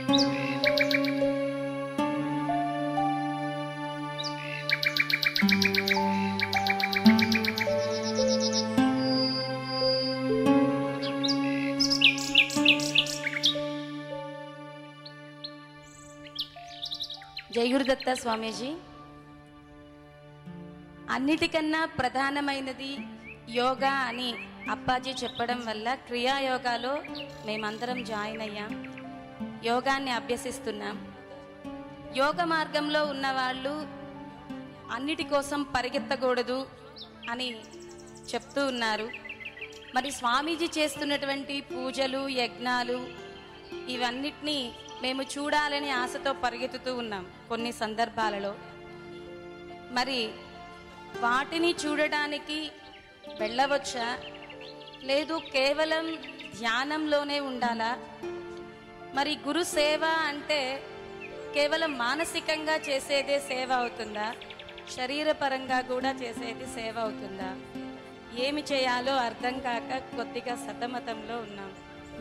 జై గురుదత్త స్వామీజీ. అన్నిటికన్నా ప్రధానమైనది యోగా అని అప్పాజీ చెప్పడం వల్ల క్రియాయోగాలో మేమందరం జాయిన్ అయ్యాం, యోగాన్ని అభ్యసిస్తున్నాం. యోగ మార్గంలో ఉన్నవాళ్ళు అన్నిటి కోసం పరిగెత్తకూడదు అని చెప్తూ ఉన్నారు. మరి స్వామీజీ చేస్తున్నటువంటి పూజలు, యజ్ఞాలు ఇవన్నిటినీ మేము చూడాలని ఆశతో పరిగెత్తుతూ ఉన్నాం కొన్ని సందర్భాలలో. మరి వాటిని చూడడానికి వెళ్ళవచ్చా, లేదు కేవలం ధ్యానంలోనే ఉండాలా? మరి గురు సేవ అంటే కేవలం మానసికంగా చేసేదే సేవ అవుతుందా, శరీరపరంగా కూడా చేసేది సేవ అవుతుందా? ఏమి చేయాలో అర్థం కాక కొద్దిగా సతమతంలో ఉన్నాం,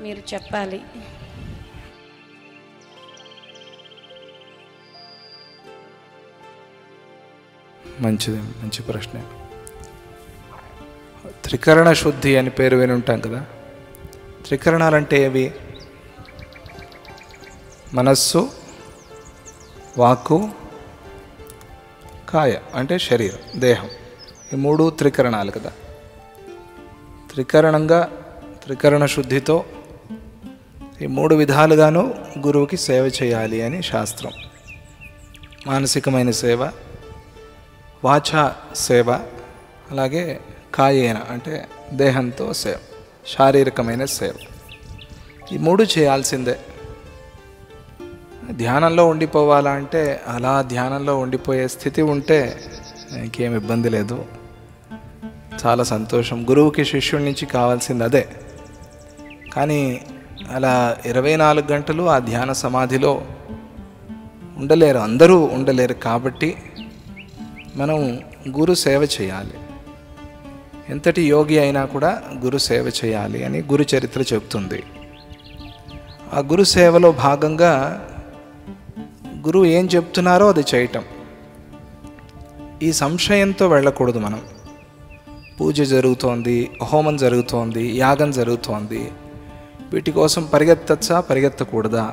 మీరు చెప్పాలి. మంచి ప్రశ్న. త్రికరణ శుద్ధి అని పేరు విని ఉంటాం కదా. త్రికరణాలంటే ఏవి? మనస్సు, వాక్కు, కాయ అంటే శరీరం, దేహం. ఈ మూడు త్రికరణాలు కదా. త్రికరణ శుద్ధితో ఈ మూడు విధాలుగాను గురువుకి సేవ చేయాలి అని శాస్త్రం. మానసికమైన సేవ, వాచా సేవ, అలాగే కాయేన అంటే దేహంతో సేవ, శారీరకమైన సేవ. ఈ మూడు చేయాల్సిందే. ధ్యానంలో ఉండిపోవాలా అంటే అలా ధ్యానంలో ఉండిపోయే స్థితి ఉంటే ఇంకేం ఇబ్బంది లేదు, చాలా సంతోషం. గురువుకి శిష్యుడి నుంచి కావాల్సింది అదే. కానీ అలా 24 గంటలు ఆ ధ్యాన సమాధిలో ఉండలేరు, అందరూ ఉండలేరు. కాబట్టి మనం గురు సేవ చేయాలి. ఎంతటి యోగి అయినా కూడా గురు సేవ చేయాలి అని గురు చరిత్ర చెబుతుంది. ఆ గురు సేవలో భాగంగా గురువు ఏం చెప్తున్నారో అది చేయటం. ఈ సంశయంతో వెళ్ళకూడదు. మనం పూజ జరుగుతోంది, హోమం జరుగుతోంది, యాగం జరుగుతోంది, వీటి కోసం పరిగెత్తచ్చా పరిగెత్తకూడదా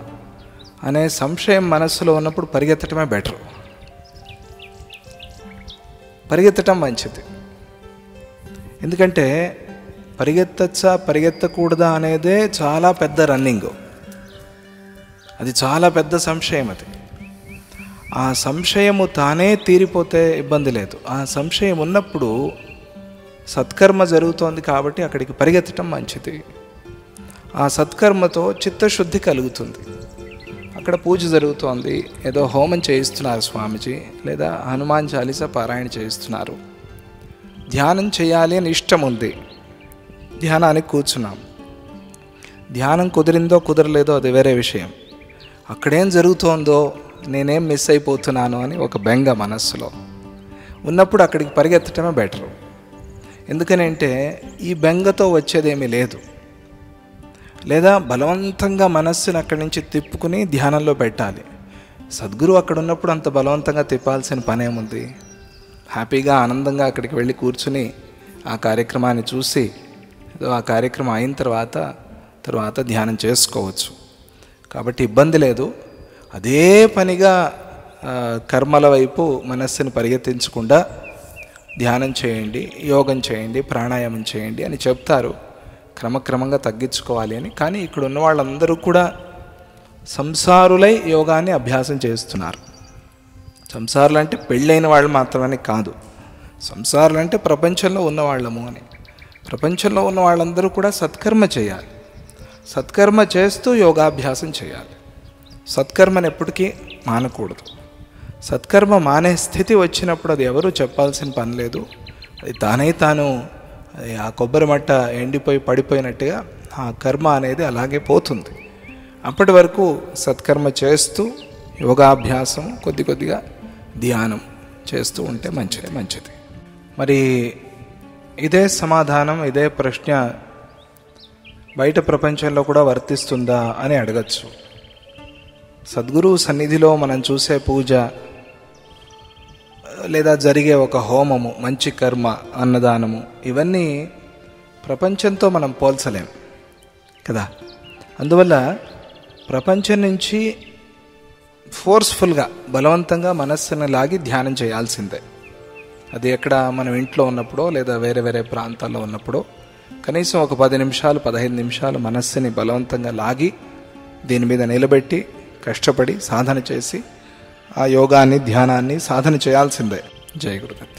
అనే సంశయం మనస్సులో ఉన్నప్పుడు పరిగెత్తటమే బెటర్. పరిగెత్తటం మంచిది. ఎందుకంటే పరిగెత్తచ్చా పరిగెత్తకూడదా అనేదే చాలా పెద్ద రన్నింగ్, అది చాలా పెద్ద సంశయం. అది ఆ సంశయము తానే తీరిపోతే ఇబ్బంది లేదు. ఆ సంశయం ఉన్నప్పుడు సత్కర్మ జరుగుతోంది కాబట్టి అక్కడికి పరిగెత్తటం మంచిది. ఆ సత్కర్మతో చిత్తశుద్ధి కలుగుతుంది. అక్కడ పూజ జరుగుతోంది, ఏదో హోమం చేయిస్తున్నారు స్వామీజీ, లేదా హనుమాన్ చాలీసా పారాయణ చేయిస్తున్నారు, ధ్యానం చేయాలి అని ఇష్టం ఉంది, ధ్యానానికి కూర్చున్నాం. ధ్యానం కుదిరిందో కుదరలేదో అది వేరే విషయం. అక్కడేం జరుగుతోందో, నేనేం మిస్ అయిపోతున్నాను అని ఒక బెంగ మనస్సులో ఉన్నప్పుడు అక్కడికి పరిగెత్తటమే బెటరు. ఎందుకనంటే ఈ బెంగతో వచ్చేదేమీ లేదు. లేదా బలవంతంగా మనస్సుని అక్కడి నుంచి తిప్పుకుని ధ్యానంలో పెట్టాలి. సద్గురు అక్కడ ఉన్నప్పుడు అంత బలవంతంగా తిప్పాల్సిన పనేముంది? హ్యాపీగా ఆనందంగా అక్కడికి వెళ్ళి కూర్చుని ఆ కార్యక్రమాన్ని చూసి ఆ కార్యక్రమం అయిన తర్వాత ధ్యానం చేసుకోవచ్చు. కాబట్టి ఇబ్బంది లేదు. అదే పనిగా కర్మల వైపు మనస్సుని పరిగెత్తించకుండా ధ్యానం చేయండి, యోగం చేయండి, ప్రాణాయామం చేయండి అని చెప్తారు. క్రమక్రమంగా తగ్గించుకోవాలి అని. కానీ ఇక్కడ ఉన్న వాళ్ళందరూ కూడా సంసారులై యోగాన్ని అభ్యాసం చేస్తున్నారు. సంసారులు అంటే పెళ్ళైన వాళ్ళు మాత్రమే కాదు, సంసారులు అంటే ప్రపంచంలో ఉన్నవాళ్ళము అని. ప్రపంచంలో ఉన్న వాళ్ళందరూ కూడా సత్కర్మ చేయాలి. సత్కర్మ చేస్తూ యోగాభ్యాసం చేయాలి. సత్కర్మను ఎప్పటికీ మానకూడదు. సత్కర్మ మానే స్థితి వచ్చినప్పుడు అది ఎవరూ చెప్పాల్సిన పని లేదు. అది తాను ఆ కొబ్బరి మట్ట ఎండిపోయి పడిపోయినట్టుగా ఆ కర్మ అనేది అలాగే పోతుంది. అప్పటి వరకు సత్కర్మ చేస్తూ యోగాభ్యాసం కొద్దిగా ధ్యానం చేస్తూ ఉంటే మంచిది. మరి ఇదే సమాధానం, ఇదే ప్రశ్న బయట ప్రపంచంలో కూడా వర్తిస్తుందా అని అడగచ్చు. సద్గురువు సన్నిధిలో మనం చూసే పూజ లేదా జరిగే ఒక హోమము, మంచి కర్మ, అన్నదానము, ఇవన్నీ ప్రపంచంతో మనం పోల్చలేం కదా. అందువల్ల ప్రపంచం నుంచి ఫోర్స్ఫుల్గా, బలవంతంగా మనస్సును లాగి ధ్యానం చేయాల్సిందే. అది ఎక్కడ మనం ఇంట్లో ఉన్నప్పుడో లేదా వేరే వేరే ప్రాంతాల్లో ఉన్నప్పుడో కనీసం ఒక 10 నిమిషాలు 15 నిమిషాలు మనస్సుని బలవంతంగా లాగి దీని మీద నిలబెట్టి కష్టపడి సాధన చేసి ఆ యోగాన్ని, ధ్యానాన్ని సాధన చేయాల్సిందే. జై గురుదత్త.